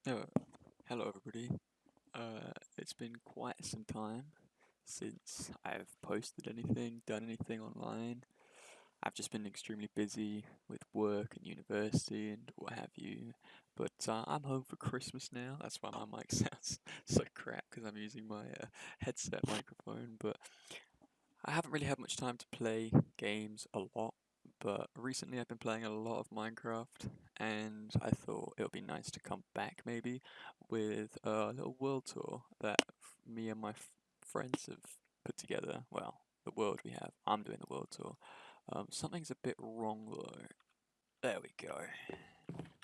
Oh, hello everybody. It's been quite some time since I've posted anything, done anything online. I've just been extremely busy with work and university and what have you. But I'm home for Christmas now. That's why my mic sounds so crap because I'm using my headset microphone. But I haven't really had much time to play games a lot, but recently I've been playing a lot of Minecraft, and I thought it would be nice to come back maybe with a little world tour that me and my friends have put together. Well, the world we have. I'm doing the world tour. Something's a bit wrong though. There we go.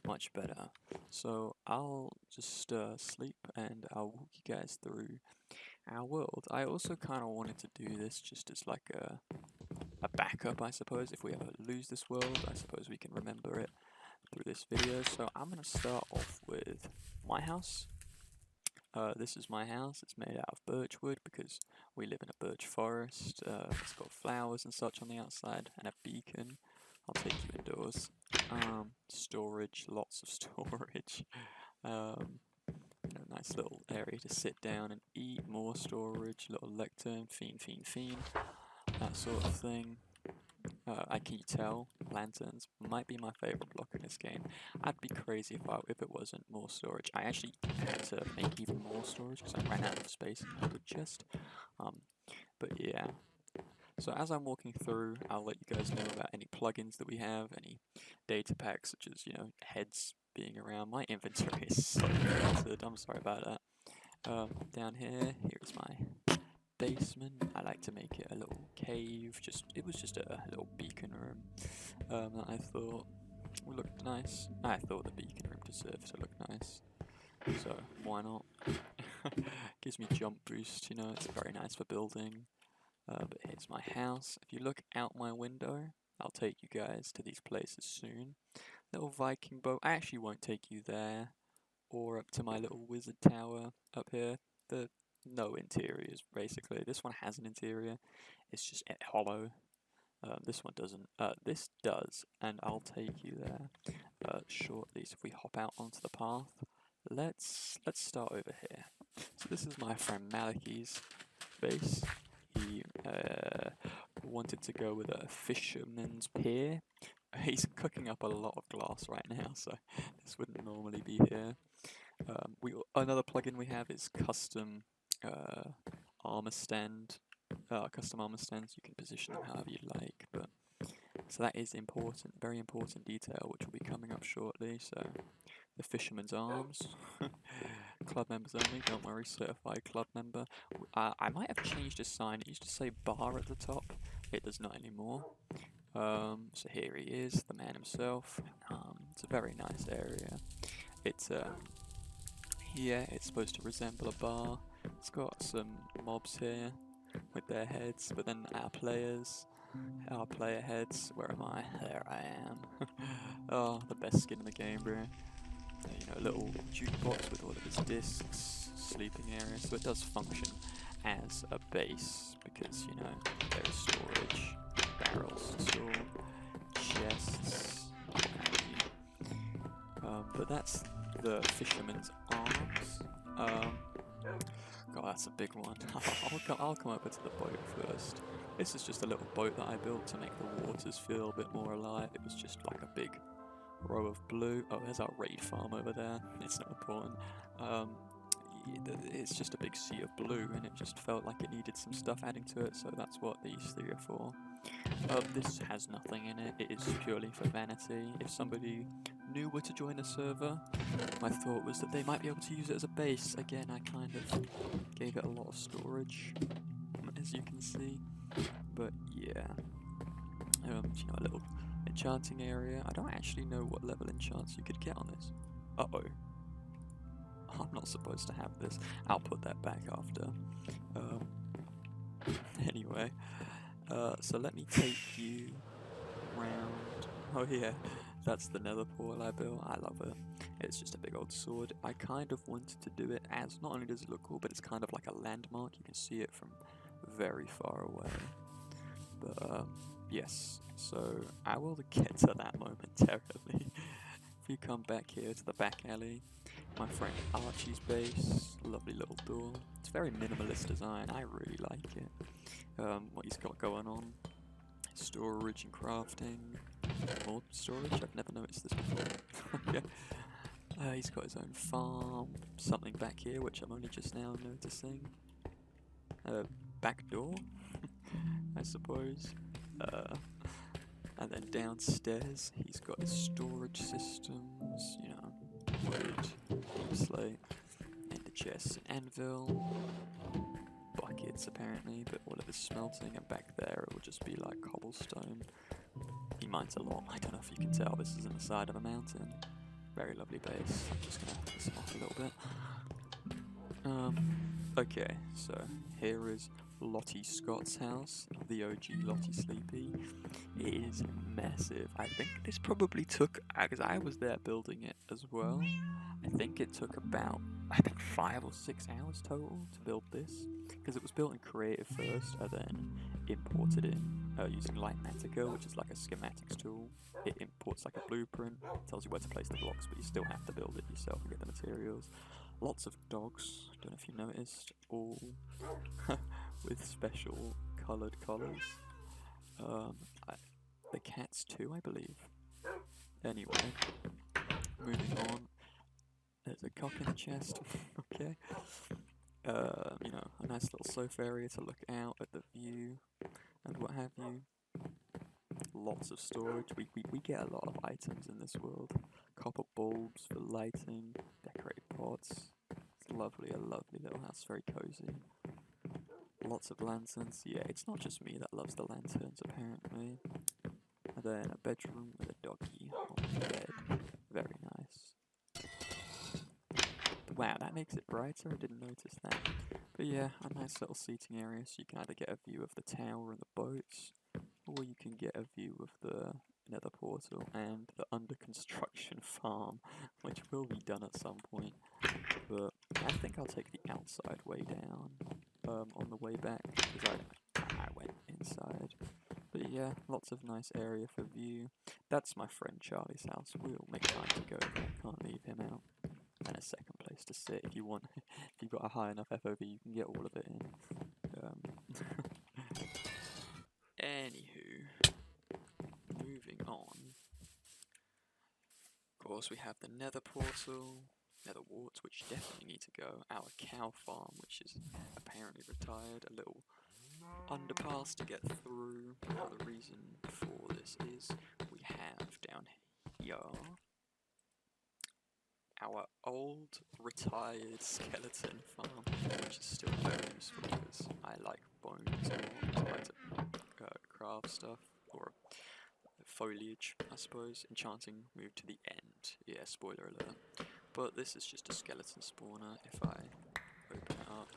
Much better. So I'll just sleep and I'll walk you guys through our world. I also kind of wanted to do this just as like a backup, I suppose. If we ever lose this world, I suppose we can remember it through this video. So I'm going to start off with my house. This is my house. It's made out of birch wood because we live in a birch forest. It's got flowers and such on the outside and a beacon. I'll take you indoors. Storage, lots of storage. Um, nice little area to sit down and eat. More storage, little lectern, fiend, that sort of thing. I can tell lanterns might be my favorite block in this game. I'd be crazy if it wasn't more storage. I actually had to make even more storage because I ran out of space in my wood chest. Um, but yeah. So as I'm walking through, I'll let you guys know about any plugins that we have, any data packs such as heads being around. My inventory is so cluttered. I'm sorry about that. Down here's my basement. I like to make it a little cave. It was just a little beacon room that I thought would look nice. I thought the beacon room deserved to look nice, so why not? Gives me jump boost. It's very nice for building. But here's my house. If you look out my window, I'll take you guys to these places soon. Little Viking boat. I actually won't take you there or up to my little wizard tower up here. The no interiors basically. This one has an interior. It's just hollow. This one doesn't. This does, and I'll take you there shortly. So if we hop out onto the path, let's start over here. So this is my friend Malachi's base. He wanted to go with a fisherman's pier. He's cooking up a lot of glass right now, so this wouldn't normally be here. Another plugin we have is custom uh, armor stand. Custom armor stands. You can position them however you like, but so that is important, very important detail, which will be coming up shortly. So the fisherman's arms, club members only. Don't worry, certified club member. I might have changed the sign. It used to say bar at the top. It does not anymore. So here he is, the man himself. It's a very nice area. It's here, it's supposed to resemble a bar. It's got some mobs here with their heads, but then our player heads, where am I? There I am. Oh, the best skin in the game, bro. A little jukebox with all of its discs, sleeping area, so it does function as a base because, there is storage, barrels to store, chests, what have you. But that's the fisherman's arms. God, that's a big one. I'll come over to the boat first. This is just a little boat that I built to make the waters feel a bit more alive. It was just like a big row of blue. Oh, there's our raid farm over there. It's not important. It's just a big sea of blue, and it just felt like it needed some stuff adding to it, so that's what these three are for. This has nothing in it. It is purely for vanity. If somebody new were to join the server, my thought was that they might be able to use it as a base. Again, I kind of gave it a lot of storage, as you can see. But yeah, a little enchanting area. I don't actually know what level enchants you could get on this. Uh-oh. I'm not supposed to have this. I'll put that back after. Anyway, so let me take you round. Oh yeah, that's the nether portal I built. I love it. It's just a big old sword. I kind of wanted to do it as, not only does it look cool, but it's kind of like a landmark. You can see it from very far away. But yes, so I will get to that momentarily. If you come back here to the back alley, My friend Archie's base, lovely little door. It's very minimalist design, I really like it. What he's got going on, storage and crafting. More storage? I've never noticed this before. Okay. He's got his own farm, something back here which I'm only just now noticing. Back door, I suppose. And then downstairs, he's got his storage systems, you know, wood, deep slate, and the chest and anvil, buckets apparently, but all of his smelting, and back there it will just be like cobblestone. He mines a lot, I don't know if you can tell, this is on the side of a mountain. Very lovely base. I'm just gonna piss him off a little bit. Okay, so here is Lottie Scott's house, the OG Lottie Sleepy. It is massive. I think this probably took, because I was there building it as well. I think it took about, 5 or 6 hours total to build this, because it was built in Creative first, and then imported in using Lightmatica, which is like a schematics tool. It imports like a blueprint, tells you where to place the blocks, but you still have to build it yourself and get the materials. Lots of dogs, don't know if you noticed, all with special coloured collars. The cats too, I believe. Anyway, moving on. There's a cock in the chest. Okay. You know, a nice little sofa area to look out at the view and what have you. Lots of storage. We get a lot of items in this world. Copper bulbs for lighting, decorated pots. It's lovely, a lovely little house, very cozy. Lots of lanterns. Yeah, it's not just me that loves the lanterns, apparently. And then a bedroom with a doggy on the bed. Very nice. Wow, that makes it brighter. I didn't notice that. But yeah, a nice little seating area, so you can either get a view of the tower and the boats, or you can get a view of the nether portal and the under construction farm, which will be done at some point. But I think I'll take the outside way down on the way back, because I went inside. But yeah, lots of nice area for view. That's my friend Charlie's house. We'll make time to go there. Can't leave him out. And a second place to sit if you want. If you've got a high enough FOV, you can get all of it in. Anywho, moving on. Of course, we have the Nether portal, Nether warts, which definitely need to go. Our cow farm, which is apparently retired. A little underpass to get through. Now, the reason for this is we have down here our old retired skeleton farm, which is still very useful because I like bones more. I like to craft stuff, or foliage, I suppose. Enchanting moved to the end. Yeah, spoiler alert. But this is just a skeleton spawner. If I open it up,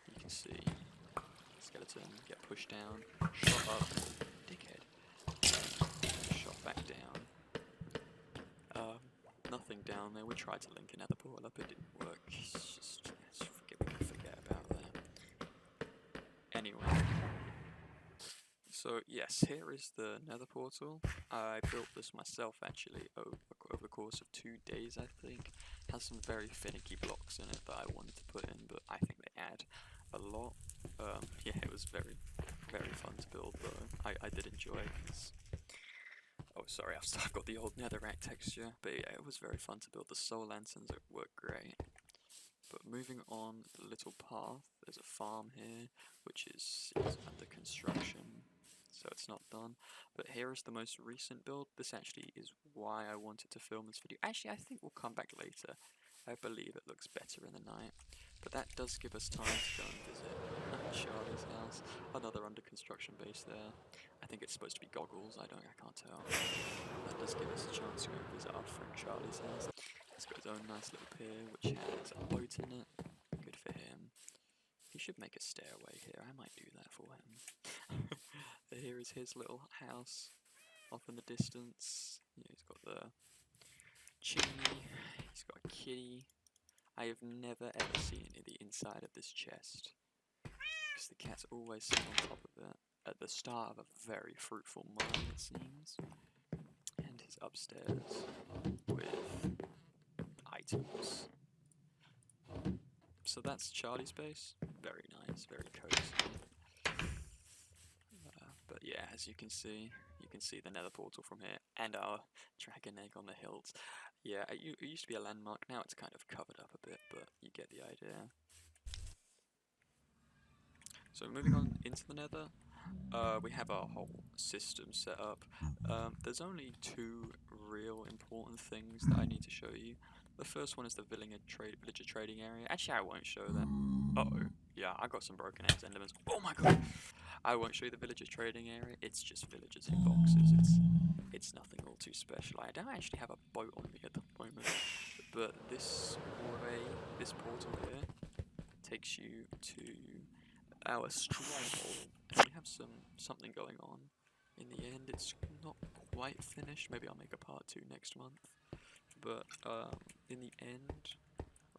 you can see skeleton get pushed down, shot up, dickhead, shot back down. Nothing down there. We tried to link another portal up, it didn't work. Just forget about that. Anyway, so yes, here is the nether portal. I built this myself actually over the course of 2 days, I think. Has some very finicky blocks in it that I wanted to put in, but I think they add a lot. Yeah, it was very, very fun to build though. I did enjoy it. Oh, sorry, I've got the old netherrack texture, but yeah, it was very fun to build the soul lanterns, it worked great. But moving on the little path, there's a farm here, which is under construction, so it's not done. But here is the most recent build. This actually is why I wanted to film this video. Actually, I think we'll come back later. I believe it looks better in the night. But that does give us time to go and visit Charlie's house. Another under construction base there. I think it's supposed to be goggles, I can't tell. That does give us a chance to go and visit our friend Charlie's house. He's got his own nice little pier, which has a boat in it. Good for him. He should make a stairway here, I might do that for him. Here is his little house, off in the distance. Yeah, he's got the chimney, he's got a kitty. I have never ever seen the inside of this chest, because the cats always sit on top of it at the start of a very fruitful mine, it seems. And he's upstairs with items. so that's Charlie's base. Very nice, very cozy. But yeah, as you can see the nether portal from here, and our dragon egg on the hills. Yeah, it used to be a landmark, now it's kind of covered up a bit, but you get the idea. So moving on into the nether, we have our whole system set up. There's only two real important things that I need to show you. The first one is the villager trading area. Actually, I won't show that. Uh-oh. Yeah, I got some broken ass endermans. Oh my god! I won't show you the villager trading area. It's just villagers in boxes. It's nothing all too special. I don't actually have a boat on me at the moment, but this portal here, takes you to our stronghold. We have something going on. In the end, it's not quite finished. Maybe I'll make a part 2 next month. But in the end,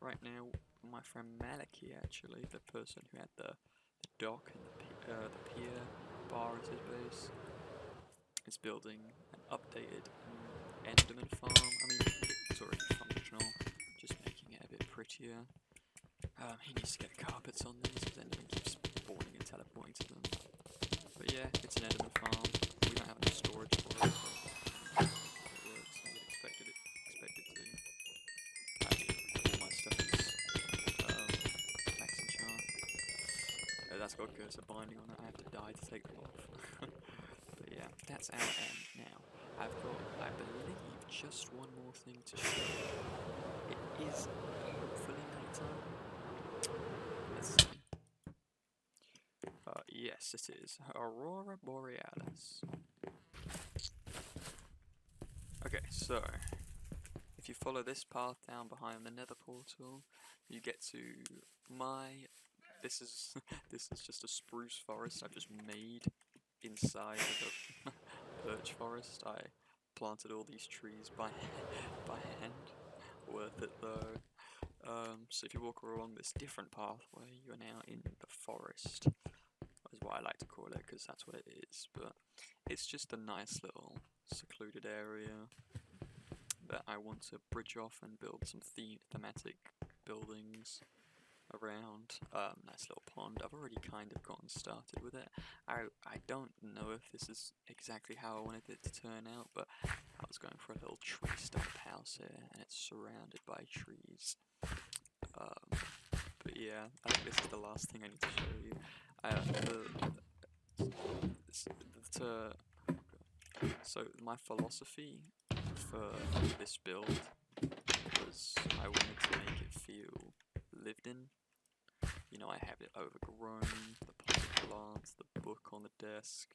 right now, my friend Maliki, actually, the person who had the dock and the pier bar as his base, is building an updated Enderman farm. I mean, it's already functional, just making it a bit prettier. He needs to get carpets on these because Enderman keeps spawning and teleporting to them. But yeah, it's an Enderman farm. We don't have enough storage for it, but it works. I would expect it to. All my stuff is max enchant. Oh, that's got cursor binding on it. I have to die to take them off. But yeah, that's our end now. I've got, I believe, just one more thing to show. It is hopefully nighttime. Let's see. Yes, it is. Aurora Borealis. Okay, so if you follow this path down behind the nether portal, you get to my... This is this is just a spruce forest I've just made inside of a birch forest. I planted all these trees by hand. Worth it though. So if you walk along this different pathway, you're now in the forest. Is what I like to call it, because that's what it is. But it's just a nice little secluded area that I want to bridge off and build some thematic buildings around. Nice little pond. I've already kind of gotten started with it. I don't know if this is exactly how I wanted it to turn out, but I was going for a little tree stump house here, and it's surrounded by trees. But yeah, I think this is the last thing I need to show you. So my philosophy for this build was I wanted to make it feel lived in. You know, I have it overgrown, the potted plants, the book on the desk.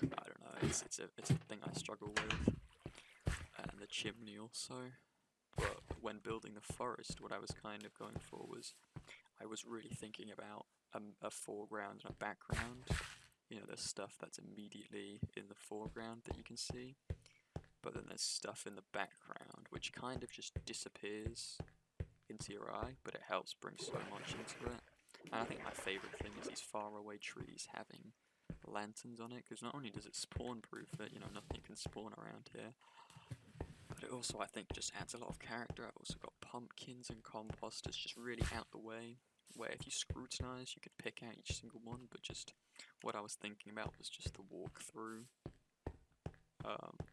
I don't know, it's a thing I struggle with. And the chimney also. But when building the forest, what I was kind of going for was, I was really thinking about a foreground and a background. You know, there's stuff that's immediately in the foreground that you can see, but then there's stuff in the background which kind of just disappears into your eye, but it helps bring so much into it. And I think my favourite thing is these faraway trees having lanterns on it, because not only does it spawn proof it, you know, nothing can spawn around here, but it also, I think, just adds a lot of character. I've also got pumpkins and composters just really out the way, where if you scrutinize, you could pick out each single one, but just what I was thinking about was just the walkthrough.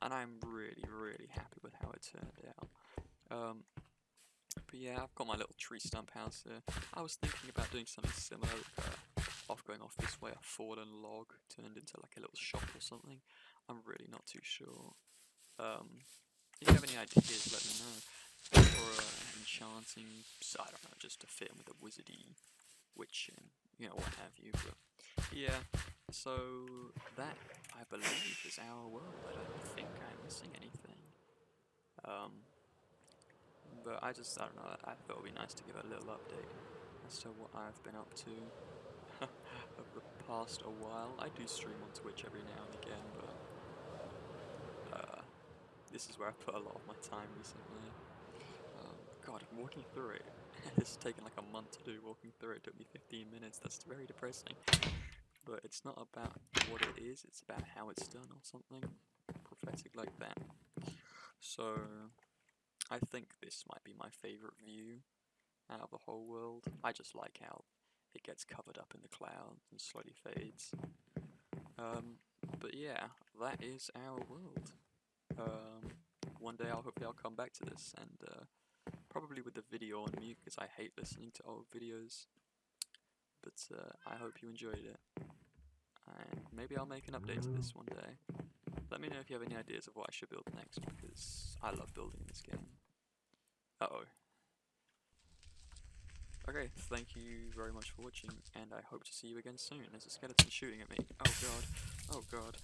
And I'm really, really happy with how it turned out. But yeah, I've got my little tree stump house here. I was thinking about doing something similar, going off this way, a fallen log turned into like a little shop or something. I'm really not too sure. If you have any ideas, let me know. Or enchanting, I don't know, just to fit in with the wizardy, witching, you know, what have you. But yeah, so that, I believe, is our world. I don't think I'm missing anything. But I don't know, I thought it would be nice to give a little update as to what I've been up to over the past a while. I do stream on Twitch every now and again, but this is where I put a lot of my time recently. God, I'm walking through it. This has taken like a month to do. Walking through it took me 15 minutes. That's very depressing. But it's not about what it is, it's about how it's done or something prophetic like that. So I think this might be my favourite view out of the whole world. I just like how it gets covered up in the clouds and slowly fades. But yeah, that is our world. One day hopefully I'll come back to this and probably with the video on mute because I hate listening to old videos. But I hope you enjoyed it, and maybe I'll make an update to this one day. Let me know if you have any ideas of what I should build next, because I love building in this game. Uh-oh. Okay, thank you very much for watching, and I hope to see you again soon. There's a skeleton shooting at me. Oh god. Oh god.